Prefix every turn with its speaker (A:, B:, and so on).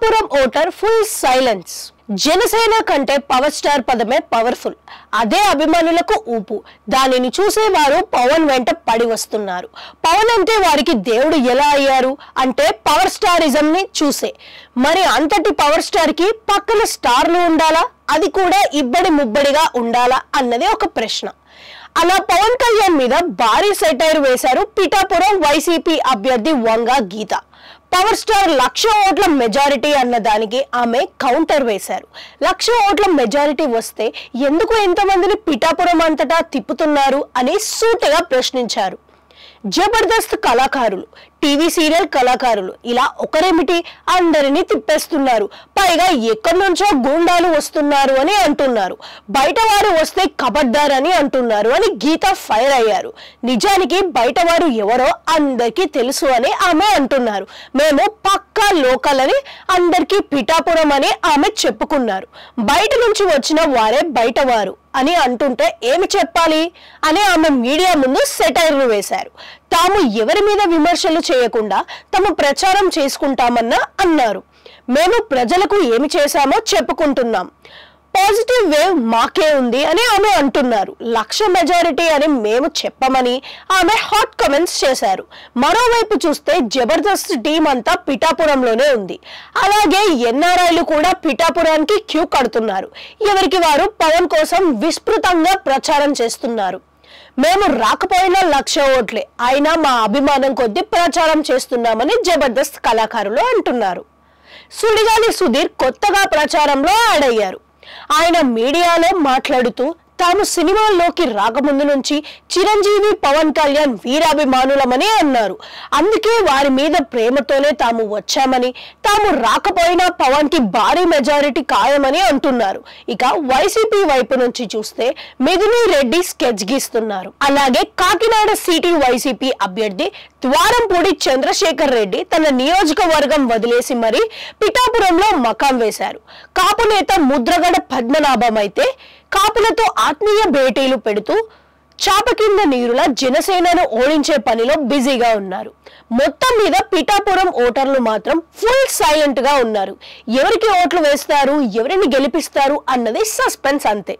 A: Pithapuram voter full silence. Janasena కంటే power star పదమే powerful. అదే అభిమానులకు ఊపు. దానిని చూసేవారు పవన్ వెంట పడి వస్తున్నారు. పవన్ అంటే వారికి దేవుడు ఎలా అయ్యారు అంటే పవర్ స్టారిజం ని చూసే. మరి అంతటి పవర్ స్టార్ కి పక్కన స్టార్లు ఉండాలా, అది కూడా ఇబ్బడి ముబ్బడిగా ఉండాలా అన్నది ఒక ప్రశ్న. అలా పవన్ కళ్యాణ్ మీద భారీ సెటైర్ వేశారు పిఠాపురం వైసీపీ అభ్యర్థి వంగ గీత. పవర్ స్టార్ 1,00,000 ఓట్ల మెజారిటీ అన్న దానికి ఆమె కౌంటర్ వేశారు. 1,00,000 ఓట్ల మెజారిటీ వస్తే ఎందుకు ఎంతమందిని పిఠాపురం అంతటా తిప్పుతున్నారు అని సూటిగా ప్రశ్నించారు. జబర్దస్త్ కళాకారులు, టీవీ సీరియల్ కళాకారులు ఇలా ఒకరేమిటి అందరినీ తిప్పేస్తున్నారు. పైగా ఎక్కడి నుంచో గూండాలు వస్తున్నారు అని అంటున్నారు. బయట వారు వస్తే కబడ్దార్ అని అంటున్నారు అని గీత ఫైర్ అయ్యారు. నిజానికి బయట వారు ఎవరో అందరికీ తెలుసు అని ఆమె అంటున్నారు. మేము పక్కా లోకల్ అని అందరికీ పిఠాపురం అని ఆమె చెప్పుకున్నారు. బయట నుంచి వచ్చిన వారే బయట వారు అని అంటుంటే ఏమి చెప్పాలి అని ఆమె మీడియా ముందు సెటైర్లు వేశారు. తాము ఎవరి మీద విమర్శలు చేయకుండా తమ ప్రచారం చేసుకుంటామన్నా అన్నారు. మేము ప్రజలకు ఏమి చేశామో చెప్పుకుంటున్నాం. పాజిటివ్ వేవ్ మాకే ఉంది అని ఆమె అంటున్నారు. 1,00,000 మెజారిటీ అని మేము చెప్పమని ఆమె హాట్ కమెంట్స్ చేశారు. మరోవైపు చూస్తే జబర్దస్త్ టీం అంతా పిఠాపురంలోనే ఉంది. అలాగే ఎన్ఆర్ఐలు కూడా పిఠాపురానికి క్యూ కడుతున్నారు. ఎవరికి వారు పవన్ కోసం విస్తృతంగా ప్రచారం చేస్తున్నారు. మేము రాకపోయినా 1,00,000 ఓట్లే అయినా మా అభిమానం కొద్దీ ప్రచారం చేస్తున్నామని జబర్దస్త్ కళాకారులు అంటున్నారు. సుడిగాలి సుధీర్ కొత్తగా ప్రచారంలో యాడ్ అయ్యారు. ఆయన మీడియాలో మాట్లాడుతూ తాము సినిమాల్లోకి రాకముందు నుంచి చిరంజీవి పవన్ కళ్యాణ్ వీరాభిమానులమని అన్నారు. అందుకే వారి మీద ప్రేమతోనే తాము వచ్చామని, తాము రాకపోయినా పవన్ కి భారీ మెజారిటీ ఖాయమని అంటున్నారు. ఇక వైసీపీ వైపు నుంచి చూస్తే మిథుని రెడ్డి స్కెచ్ గీస్తున్నారు. అలాగే కాకినాడ సిటీ వైసీపీ అభ్యర్థి ద్వారంపూడి చంద్రశేఖర్ రెడ్డి తన నియోజకవర్గం వదిలేసి మరి పిఠాపురంలో మకాం వేశారు. కాపు నేత ముద్రగడ పద్మనాభం అయితే కాపులతో ఆత్మీయ భేటీలు పెడుతూ చాప కింద నీరుల జనసేనను ఓడించే పనిలో బిజీగా ఉన్నారు. మొత్తం మీద పిఠాపురం ఓటర్లు మాత్రం ఫుల్ సైలెంట్ గా ఉన్నారు. ఎవరికి ఓట్లు వేస్తారు, ఎవరిని గెలిపిస్తారు అన్నది సస్పెన్స్ అంతే.